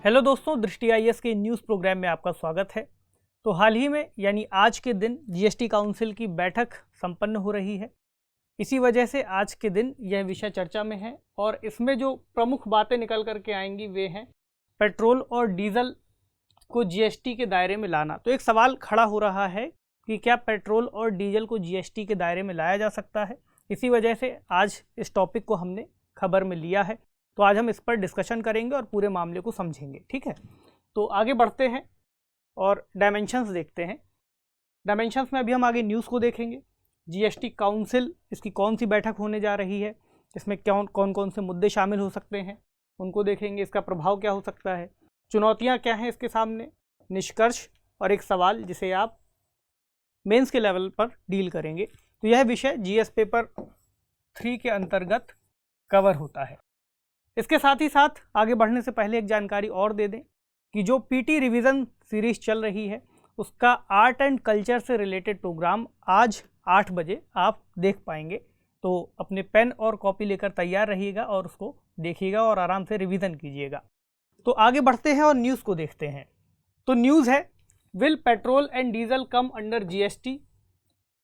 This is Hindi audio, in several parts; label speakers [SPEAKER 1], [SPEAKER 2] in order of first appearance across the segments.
[SPEAKER 1] हेलो दोस्तों, दृष्टि आईएएस के न्यूज़ प्रोग्राम में आपका स्वागत है। तो हाल ही में यानी आज के दिन जीएसटी काउंसिल की बैठक संपन्न हो रही है। इसी वजह से आज के दिन यह विषय चर्चा में है और इसमें जो प्रमुख बातें निकल करके आएंगी वे हैं पेट्रोल और डीजल को जीएसटी के दायरे में लाना। तो एक सवाल खड़ा हो रहा है कि क्या पेट्रोल और डीजल को जीएसटी के दायरे में लाया जा सकता है। इसी वजह से आज इस टॉपिक को हमने खबर में लिया है। तो आज हम इस पर डिस्कशन करेंगे और पूरे मामले को समझेंगे। ठीक है, तो आगे बढ़ते हैं और डायमेंशंस देखते हैं। डायमेंशंस में अभी हम आगे न्यूज़ को देखेंगे। जीएसटी काउंसिल, इसकी कौन सी बैठक होने जा रही है, इसमें कौन कौन से मुद्दे शामिल हो सकते हैं उनको देखेंगे। इसका प्रभाव क्या हो सकता है, चुनौतियां क्या हैं इसके सामने, निष्कर्ष और एक सवाल जिसे आप मेंस के लेवल पर डील करेंगे। तो यह विषय जीएस पेपर 3 के अंतर्गत कवर होता है। इसके साथ ही साथ आगे बढ़ने से पहले एक जानकारी और दे दें कि जो पीटी रिवीजन सीरीज चल रही है उसका आर्ट एंड कल्चर से रिलेटेड प्रोग्राम आज 8 बजे आप देख पाएंगे। तो अपने पेन और कॉपी लेकर तैयार रहिएगा और उसको देखिएगा और आराम से रिवीजन कीजिएगा। तो आगे बढ़ते हैं और न्यूज़ को देखते हैं। तो न्यूज़ है, will petrol and diesel come under GST,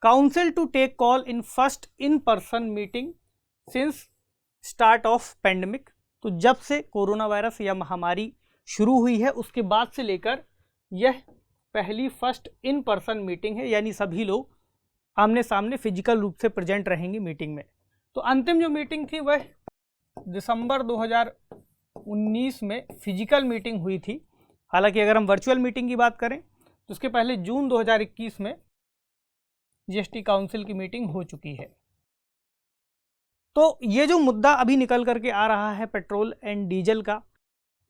[SPEAKER 1] council to take call in first in person meeting since start of pandemic. तो जब से कोरोना वायरस या महामारी शुरू हुई है उसके बाद से लेकर यह पहली फर्स्ट इन पर्सन मीटिंग है, यानी सभी लोग आमने सामने फिजिकल रूप से प्रेजेंट रहेंगे मीटिंग में। तो अंतिम जो मीटिंग थी वह दिसंबर 2019 में फिजिकल मीटिंग हुई थी। हालांकि अगर हम वर्चुअल मीटिंग की बात करें तो उसके पहले जून 2021 में जीएसटी काउंसिल की मीटिंग हो चुकी है। तो ये जो मुद्दा अभी निकल करके आ रहा है पेट्रोल एंड डीजल का,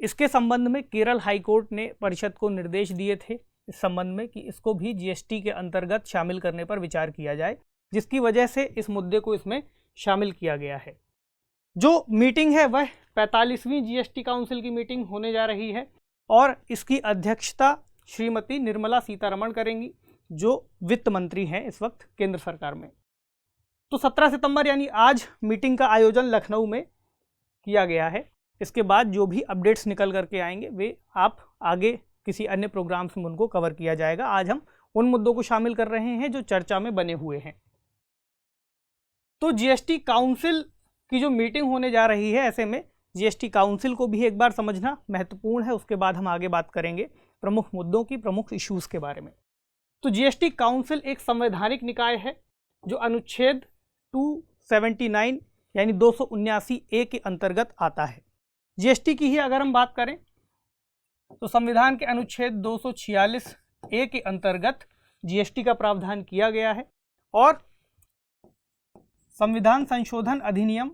[SPEAKER 1] इसके संबंध में केरल हाई कोर्ट ने परिषद को निर्देश दिए थे इस संबंध में कि इसको भी जीएसटी के अंतर्गत शामिल करने पर विचार किया जाए, जिसकी वजह से इस मुद्दे को इसमें शामिल किया गया है। जो मीटिंग है वह 45वीं जीएसटी काउंसिल की मीटिंग होने जा रही है और इसकी अध्यक्षता श्रीमती निर्मला सीतारमण करेंगी, जो वित्त मंत्री हैं इस वक्त केंद्र सरकार में। तो 17 सितंबर यानी आज मीटिंग का आयोजन लखनऊ में किया गया है। इसके बाद जो भी अपडेट्स निकल करके आएंगे वे आप आगे किसी अन्य प्रोग्राम्स में उनको कवर किया जाएगा। आज हम उन मुद्दों को शामिल कर रहे हैं जो चर्चा में बने हुए हैं। तो जीएसटी काउंसिल की जो मीटिंग होने जा रही है, ऐसे में जीएसटी काउंसिल को भी एक बार समझना महत्वपूर्ण है। उसके बाद हम आगे बात करेंगे प्रमुख मुद्दों की, प्रमुख इश्यूज़ के बारे में। तो जीएसटी काउंसिल एक संवैधानिक निकाय है जो अनुच्छेद 279 यानी 279A के अंतर्गत आता है। जीएसटी की ही अगर हम बात करें तो संविधान के अनुच्छेद 246A के अंतर्गत जीएसटी का प्रावधान किया गया है और संविधान संशोधन अधिनियम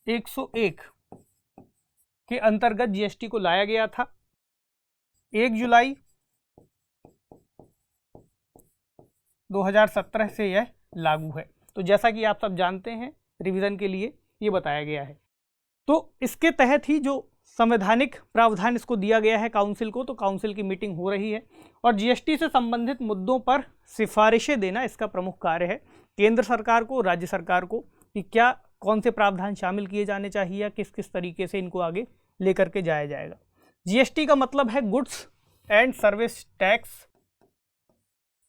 [SPEAKER 1] 101 के अंतर्गत जीएसटी को लाया गया था। 1 जुलाई 2017 से यह लागू है। तो जैसा कि आप सब जानते हैं, रिवीजन के लिए ये बताया गया है। तो इसके तहत ही जो संवैधानिक प्रावधान इसको दिया गया है काउंसिल को, तो काउंसिल की मीटिंग हो रही है और जीएसटी से संबंधित मुद्दों पर सिफारिशें देना इसका प्रमुख कार्य है केंद्र सरकार को, राज्य सरकार को, कि क्या कौन से प्रावधान शामिल किए जाने चाहिए या किस किस तरीके से इनको आगे लेकर के जाया जाएगा। जीएसटी का मतलब है गुड्स एंड सर्विस टैक्स,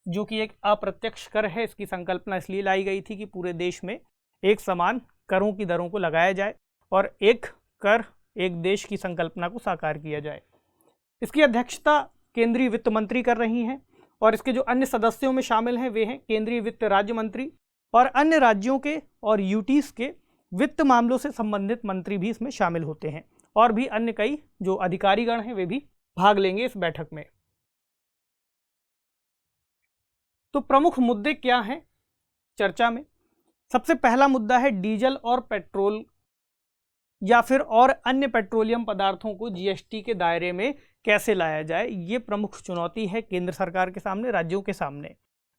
[SPEAKER 1] जो कि एक अप्रत्यक्ष कर है। इसकी संकल्पना इसलिए लाई गई थी कि पूरे देश में एक समान करों की दरों को लगाया जाए और एक कर एक देश की संकल्पना को साकार किया जाए। इसकी अध्यक्षता केंद्रीय वित्त मंत्री कर रही हैं और इसके जो अन्य सदस्यों में शामिल हैं वे हैं केंद्रीय वित्त राज्य मंत्री और अन्य राज्यों के और यूटीज के वित्त मामलों से संबंधित मंत्री भी इसमें शामिल होते हैं और भी अन्य कई जो अधिकारीगण हैं वे भी भाग लेंगे इस बैठक में। तो प्रमुख मुद्दे क्या हैं चर्चा में? सबसे पहला मुद्दा है डीजल और पेट्रोल या फिर और अन्य पेट्रोलियम पदार्थों को जीएसटी के दायरे में कैसे लाया जाए। ये प्रमुख चुनौती है केंद्र सरकार के सामने, राज्यों के सामने,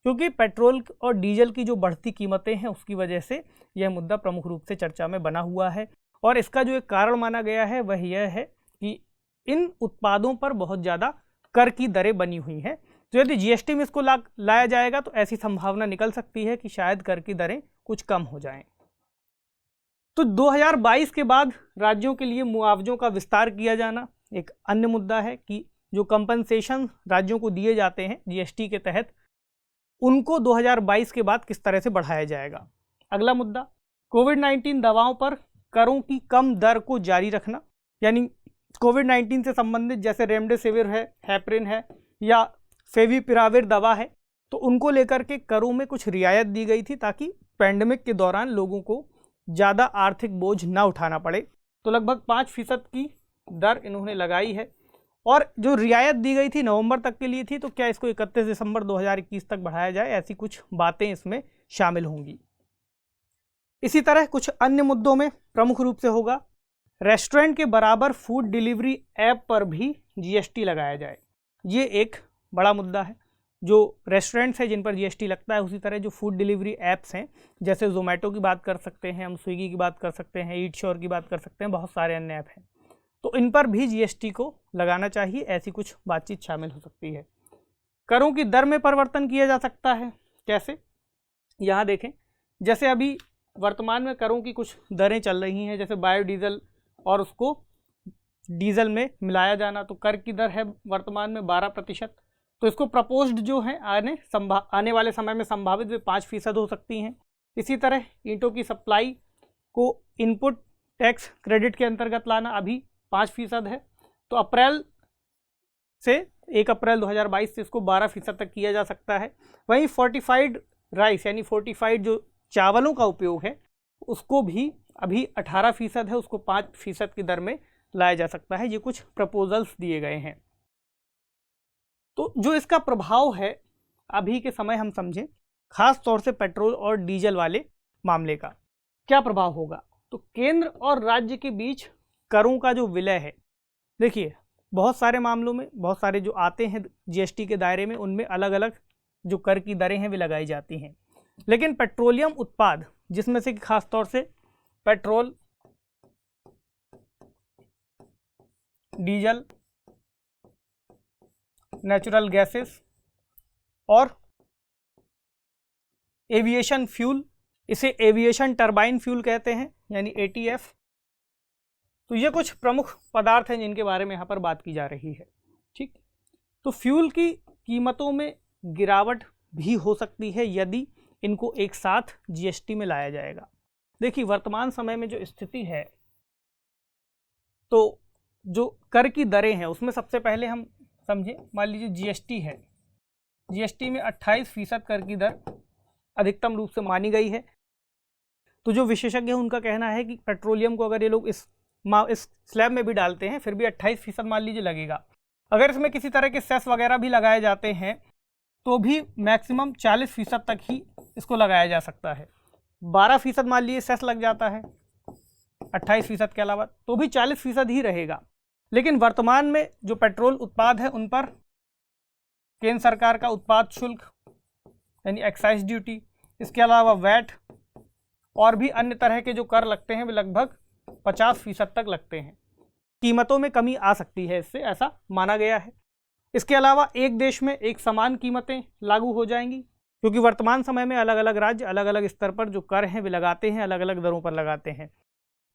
[SPEAKER 1] क्योंकि पेट्रोल और डीजल की जो बढ़ती कीमतें हैं उसकी वजह से यह मुद्दा प्रमुख रूप से चर्चा में बना हुआ है। और इसका जो एक कारण माना गया है वह यह है कि इन उत्पादों पर बहुत ज़्यादा कर की दरें बनी हुई हैं। तो यदि जीएसटी में इसको लाया जाएगा तो ऐसी संभावना निकल सकती है कि शायद कर की दरें कुछ कम हो जाएं। तो 2022 के बाद राज्यों के लिए मुआवजों का विस्तार किया जाना एक अन्य मुद्दा है कि जो कंपनसेशन राज्यों को दिए जाते हैं जीएसटी के तहत, उनको 2022 के बाद किस तरह से बढ़ाया जाएगा। अगला मुद्दा, कोविड-19 दवाओं पर करों की कम दर को जारी रखना, यानी कोविड-19 से संबंधित जैसे रेमडेसिविर है, हेपरिन है या फेविपिराविर दवा है, तो उनको लेकर के करों में कुछ रियायत दी गई थी ताकि पैंडेमिक के दौरान लोगों को ज़्यादा आर्थिक बोझ ना उठाना पड़े। तो लगभग 5% की दर इन्होंने लगाई है, और जो रियायत दी गई थी नवंबर तक के लिए थी, तो क्या इसको 31 दिसंबर 2021 तक बढ़ाया जाए, ऐसी कुछ बातें इसमें शामिल होंगी। इसी तरह कुछ अन्य मुद्दों में प्रमुख रूप से होगा रेस्टोरेंट के बराबर फूड डिलीवरी ऐप पर भी जीएसटी लगाया जाए। ये एक बड़ा मुद्दा है। जो रेस्टोरेंट्स हैं जिन पर जीएसटी लगता है, उसी तरह जो फूड डिलीवरी ऐप्स हैं, जैसे जोमेटो की बात कर सकते हैं हम, स्विगी की बात कर सकते हैं, ईट श्योर की बात कर सकते हैं, बहुत सारे अन्य ऐप हैं, तो इन पर भी जीएसटी को लगाना चाहिए। ऐसी कुछ बातचीत शामिल हो सकती है। करों की दर में परिवर्तन किया जा सकता है। कैसे? यहाँ देखें, जैसे अभी वर्तमान में करों की कुछ दरें चल रही हैं, जैसे बायोडीजल और उसको डीजल में मिलाया जाना, तो कर की दर है वर्तमान में 12%। तो इसको प्रपोज्ड जो है आने वाले समय में संभावित वे 5% हो सकती हैं। इसी तरह ईंटों की सप्लाई को इनपुट टैक्स क्रेडिट के अंतर्गत लाना अभी 5% है, तो अप्रैल से 1 अप्रैल 2022 से इसको 12% तक किया जा सकता है। वहीं फोर्टिफाइड राइस यानी फोर्टिफाइड जो चावलों का उपयोग है, उसको भी अभी 18% है, उसको 5% की दर में लाया जा सकता है। ये कुछ प्रपोजल्स दिए गए हैं। तो जो इसका प्रभाव है अभी के समय हम समझें, खास तौर से पेट्रोल और डीजल वाले मामले का क्या प्रभाव होगा। तो केंद्र और राज्य के बीच करों का जो विलय है, देखिए बहुत सारे मामलों में, बहुत सारे जो आते हैं जीएसटी के दायरे में, उनमें अलग अलग जो कर की दरें हैं वे लगाई जाती हैं। लेकिन पेट्रोलियम उत्पाद, जिसमें से खास तौर से पेट्रोल, डीजल, नेचुरल गैसेस और एविएशन फ्यूल, इसे एविएशन टरबाइन फ्यूल कहते हैं यानी एटीएफ, तो ये कुछ प्रमुख पदार्थ हैं जिनके बारे में यहाँ पर बात की जा रही है। ठीक, तो फ्यूल की कीमतों में गिरावट भी हो सकती है यदि इनको एक साथ जीएसटी में लाया जाएगा। देखिए वर्तमान समय में जो स्थिति है, तो जो कर की दरें हैं उसमें सबसे पहले हम समझें, मान लीजिए जीएसटी है, जीएसटी में 28% कर की दर अधिकतम रूप से मानी गई है। तो जो विशेषज्ञ हैं उनका कहना है कि पेट्रोलियम को अगर ये लोग इस स्लैब में भी डालते हैं, फिर भी 28% मान लीजिए लगेगा। अगर इसमें किसी तरह के सेस वगैरह भी लगाए जाते हैं, तो भी मैक्सिमम 40% तक ही इसको लगाया जा सकता है। 12% मान लीजिए सेस लग जाता है 28% के अलावा, तो भी 40% ही रहेगा। लेकिन वर्तमान में जो पेट्रोल उत्पाद है उन पर केंद्र सरकार का उत्पाद शुल्क यानी एक्साइज ड्यूटी, इसके अलावा वैट और भी अन्य तरह के जो कर लगते हैं वे लगभग 50% तक लगते हैं। कीमतों में कमी आ सकती है इससे, ऐसा माना गया है। इसके अलावा एक देश में एक समान कीमतें लागू हो जाएंगी, क्योंकि वर्तमान समय में अलग अलग राज्य अलग अलग स्तर पर जो कर हैं वे लगाते हैं, अलग अलग दरों पर लगाते हैं।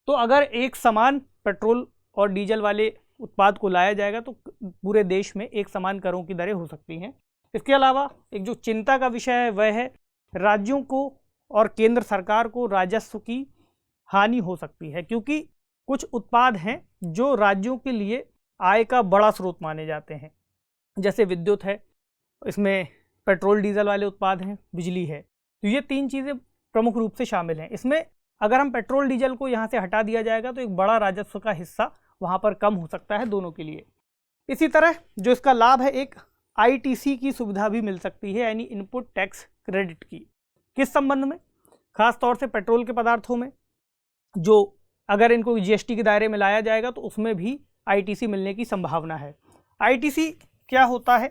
[SPEAKER 1] तो अगर एक समान पेट्रोल और डीजल वाले उत्पाद को लाया जाएगा तो पूरे देश में एक समान करों की दरें हो सकती हैं। इसके अलावा एक जो चिंता का विषय है वह है राज्यों को और केंद्र सरकार को राजस्व की हानि हो सकती है, क्योंकि कुछ उत्पाद हैं जो राज्यों के लिए आय का बड़ा स्रोत माने जाते हैं, जैसे विद्युत है, इसमें पेट्रोल डीजल वाले उत्पाद हैं, बिजली है। तो ये 3 चीज़ें प्रमुख रूप से शामिल हैं। इसमें अगर हम पेट्रोल डीजल को यहाँ से हटा दिया जाएगा तो एक बड़ा राजस्व का हिस्सा वहाँ पर कम हो सकता है दोनों के लिए। इसी तरह जो इसका लाभ है, एक आईटीसी की सुविधा भी मिल सकती है, यानी इनपुट टैक्स क्रेडिट की। किस संबंध में? खास तौर से पेट्रोल के पदार्थों में, जो अगर इनको जीएसटी के दायरे में लाया जाएगा तो उसमें भी आईटीसी मिलने की संभावना है। आईटीसी क्या होता है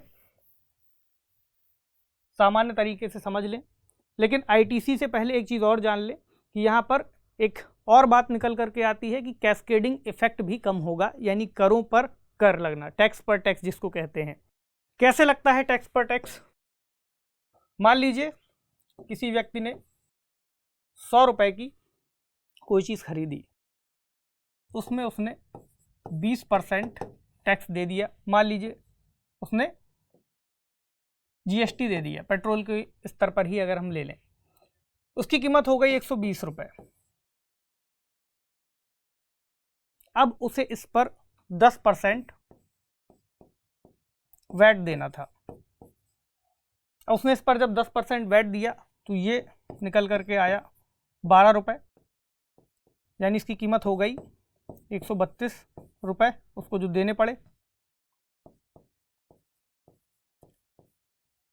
[SPEAKER 1] सामान्य तरीके से समझ लें, लेकिन आईटीसी से पहले एक चीज़ और जान लें कि यहाँ पर एक और बात निकल करके आती है कि कैस्केडिंग इफेक्ट भी कम होगा, यानी करों पर कर लगना, टैक्स पर टैक्स जिसको कहते हैं। कैसे लगता है टैक्स पर टैक्स? मान लीजिए किसी व्यक्ति ने 100 रुपये की कोई चीज़ खरीदी, उसमें उसने 20% टैक्स दे दिया। मान लीजिए उसने जीएसटी दे दिया, पेट्रोल के स्तर पर ही अगर हम ले लें, उसकी कीमत हो गई 120 रुपये। अब उसे इस पर 10% वैट देना था। उसने इस पर जब 10% वैट दिया तो ये निकल करके आया 12 रुपये, यानी इसकी कीमत हो गई 132 रुपये उसको जो देने पड़े।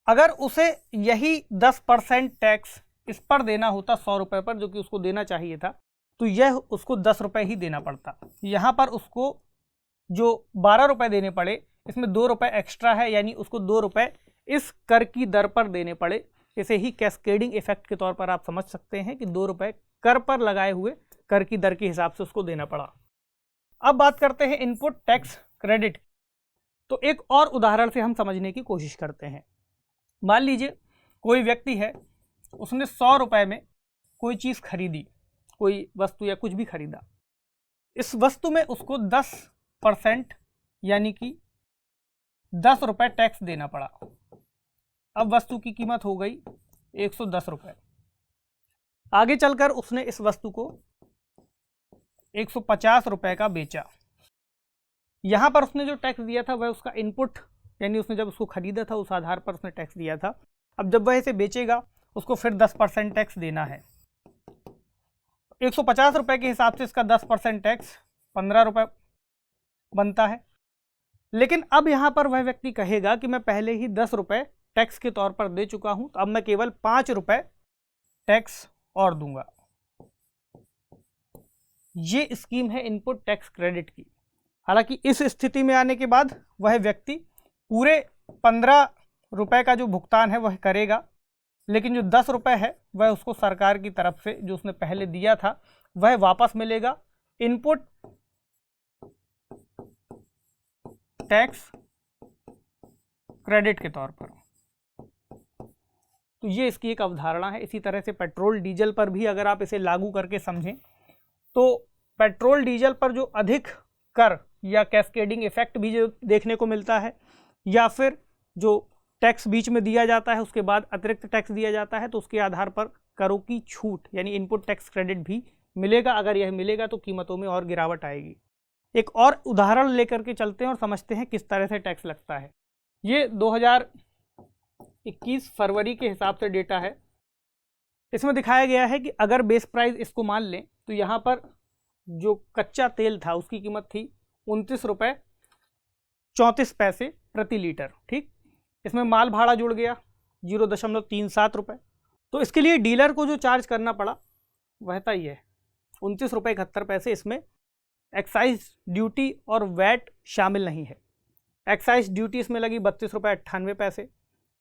[SPEAKER 1] अगर उसे यही 10% टैक्स इस पर देना होता 100 रुपये पर, जो कि उसको देना चाहिए था, तो यह उसको 10 रुपये ही देना पड़ता। यहाँ पर उसको जो 12 रुपये देने पड़े, इसमें 2 रुपये एक्स्ट्रा है, यानी उसको 2 रुपये इस कर की दर पर देने पड़े। इसे ही कैस्केडिंग इफेक्ट के तौर पर आप समझ सकते हैं कि 2 रुपये कर पर लगाए हुए कर की दर के हिसाब से उसको देना पड़ा। अब बात करते हैं इनपुट टैक्स क्रेडिट। तो एक और उदाहरण से हम समझने की कोशिश करते हैं। मान लीजिए कोई व्यक्ति है, उसने 100 रुपये में कोई चीज़ खरीदी, कोई वस्तु या कुछ भी खरीदा। इस वस्तु में उसको 10% यानी कि 10 रुपये टैक्स देना पड़ा। अब वस्तु की कीमत हो गई 110 रुपये। आगे चलकर उसने इस वस्तु को 150 रुपये का बेचा। यहाँ पर उसने जो टैक्स दिया था वह उसका इनपुट, यानी उसने जब उसको खरीदा था उस आधार पर उसने टैक्स दिया था। अब जब वह इसे बेचेगा उसको फिर 10% टैक्स देना है। 150 रुपये के हिसाब से इसका 10% टैक्स 15 रुपये बनता है। लेकिन अब यहाँ पर वह व्यक्ति कहेगा कि मैं पहले ही 10 रुपये टैक्स के तौर पर दे चुका हूँ, तो अब मैं केवल 5 रुपये टैक्स और दूंगा। ये स्कीम है इनपुट टैक्स क्रेडिट की। हालांकि इस स्थिति में आने के बाद वह व्यक्ति पूरे 15 रुपये का जो भुगतान है वह करेगा, लेकिन जो 10 रुपये है वह उसको सरकार की तरफ से जो उसने पहले दिया था वह वापस मिलेगा इनपुट टैक्स क्रेडिट के तौर पर। तो ये इसकी एक अवधारणा है। इसी तरह से पेट्रोल डीजल पर भी अगर आप इसे लागू करके समझें तो पेट्रोल डीजल पर जो अधिक कर या कैस्केडिंग इफेक्ट भी जो देखने को मिलता है, या फिर जो टैक्स बीच में दिया जाता है उसके बाद अतिरिक्त टैक्स दिया जाता है, तो उसके आधार पर करों की छूट यानी इनपुट टैक्स क्रेडिट भी मिलेगा। अगर यह मिलेगा तो कीमतों में और गिरावट आएगी। एक और उदाहरण लेकर के चलते हैं और समझते हैं किस तरह से टैक्स लगता है। ये 2021 फरवरी के हिसाब से डेटा है। इसमें दिखाया गया है कि अगर बेस प्राइस इसको मान लें तो यहाँ पर जो कच्चा तेल था उसकी कीमत थी 29 रुपये 34 पैसे प्रति लीटर। ठीक, इसमें माल भाड़ा जुड़ गया 0.37 रुपये। तो इसके लिए डीलर को जो चार्ज करना पड़ा वह था ये 29 रुपये 71 पैसे। इसमें एक्साइज ड्यूटी और वैट शामिल नहीं है। एक्साइज ड्यूटी इसमें लगी 32 रुपये 98 पैसे।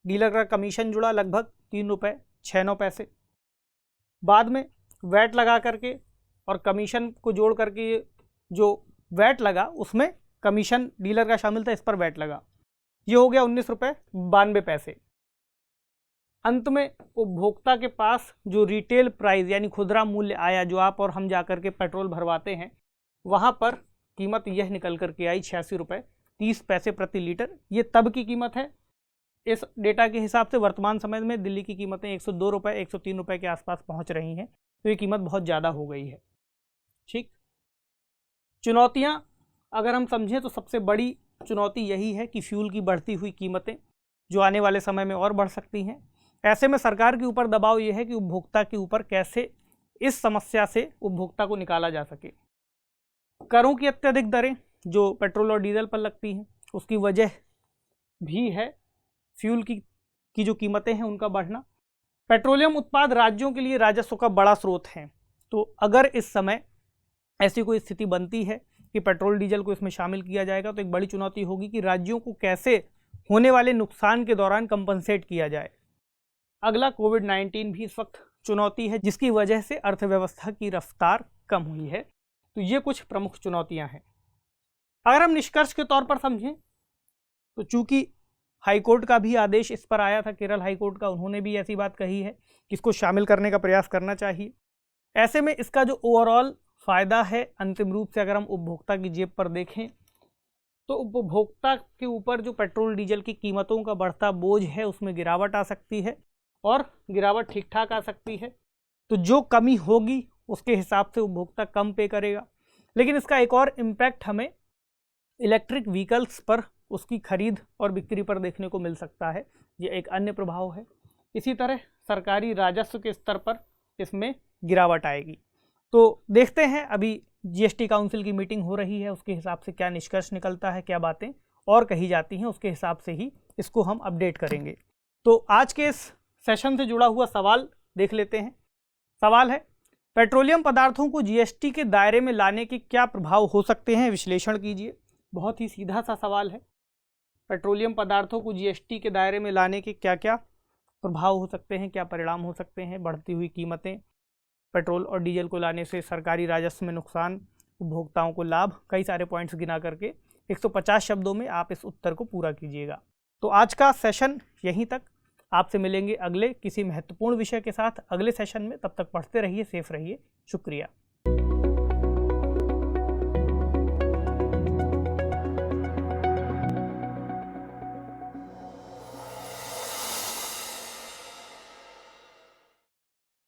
[SPEAKER 1] डीलर का कमीशन जुड़ा लगभग 3 रुपये 69 पैसे। बाद में वैट लगा करके और कमीशन को जोड़ करके जो वैट लगा उसमें कमीशन डीलर का शामिल था, इस पर वैट लगा, ये हो गया 19 रुपये 92 पैसे। अंत में उपभोक्ता के पास जो रिटेल प्राइस यानी खुदरा मूल्य आया, जो आप और हम जाकर के पेट्रोल भरवाते हैं, वहाँ पर कीमत यह निकल करके आई 86 रुपये 30 पैसे प्रति लीटर। ये तब की कीमत है। इस डेटा के हिसाब से वर्तमान समय में दिल्ली की कीमतें 102 रुपये 103 रुपये के आसपास पहुँच रही हैं, तो ये कीमत बहुत ज़्यादा हो गई है। ठीक, चुनौतियाँ अगर हम समझें तो सबसे बड़ी चुनौती यही है कि फ्यूल की बढ़ती हुई कीमतें जो आने वाले समय में और बढ़ सकती हैं। ऐसे में सरकार के ऊपर दबाव यह है कि उपभोक्ता के ऊपर कैसे इस समस्या से उपभोक्ता को निकाला जा सके। करों की अत्यधिक दरें जो पेट्रोल और डीजल पर लगती हैं उसकी वजह भी है फ्यूल की जो कीमतें हैं उनका बढ़ना। पेट्रोलियम उत्पाद राज्यों के लिए राजस्व का बड़ा स्रोत है, तो अगर इस समय ऐसी कोई स्थिति बनती है कि पेट्रोल डीजल को इसमें शामिल किया जाएगा तो एक बड़ी चुनौती होगी कि राज्यों को कैसे होने वाले नुकसान के दौरान कंपनसेट किया जाए। अगला कोविड-19 भी इस वक्त चुनौती है, जिसकी वजह से अर्थव्यवस्था की रफ्तार कम हुई है। तो ये कुछ प्रमुख चुनौतियां हैं। अगर हम निष्कर्ष के तौर पर समझें तो चूंकि हाईकोर्ट का भी आदेश इस पर आया था, केरल हाईकोर्ट का, उन्होंने भी ऐसी बात कही है कि इसको शामिल करने का प्रयास करना चाहिए। ऐसे में इसका जो ओवरऑल फ़ायदा है अंतिम रूप से अगर हम उपभोक्ता की जेब पर देखें तो उपभोक्ता के ऊपर जो पेट्रोल डीजल की कीमतों का बढ़ता बोझ है उसमें गिरावट आ सकती है और गिरावट ठीक ठाक आ सकती है। तो जो कमी होगी उसके हिसाब से उपभोक्ता कम पे करेगा। लेकिन इसका एक और इम्पैक्ट हमें इलेक्ट्रिक व्हीकल्स पर उसकी खरीद और बिक्री पर देखने को मिल सकता है, ये एक अन्य प्रभाव है। इसी तरह सरकारी राजस्व के स्तर पर इसमें गिरावट आएगी। तो देखते हैं अभी जीएसटी काउंसिल की मीटिंग हो रही है, उसके हिसाब से क्या निष्कर्ष निकलता है, क्या बातें और कही जाती हैं, उसके हिसाब से ही इसको हम अपडेट करेंगे। तो आज के इस सेशन से जुड़ा हुआ सवाल देख लेते हैं। सवाल है, पेट्रोलियम पदार्थों को जीएसटी के दायरे में लाने के क्या प्रभाव हो सकते हैं, विश्लेषण कीजिए। बहुत ही सीधा सा सवाल है। पेट्रोलियम पदार्थों को जीएसटी के दायरे में लाने के क्या क्या प्रभाव हो सकते हैं, क्या परिणाम हो सकते हैं। बढ़ती हुई कीमतें, पेट्रोल और डीजल को लाने से सरकारी राजस्व में नुकसान, उपभोक्ताओं को लाभ, कई सारे पॉइंट्स गिना करके 150 शब्दों में आप इस उत्तर को पूरा कीजिएगा। तो आज का सेशन यहीं तक। आपसे मिलेंगे अगले किसी महत्वपूर्ण विषय के साथ अगले सेशन में। तब तक पढ़ते रहिए, सेफ रहिए। शुक्रिया।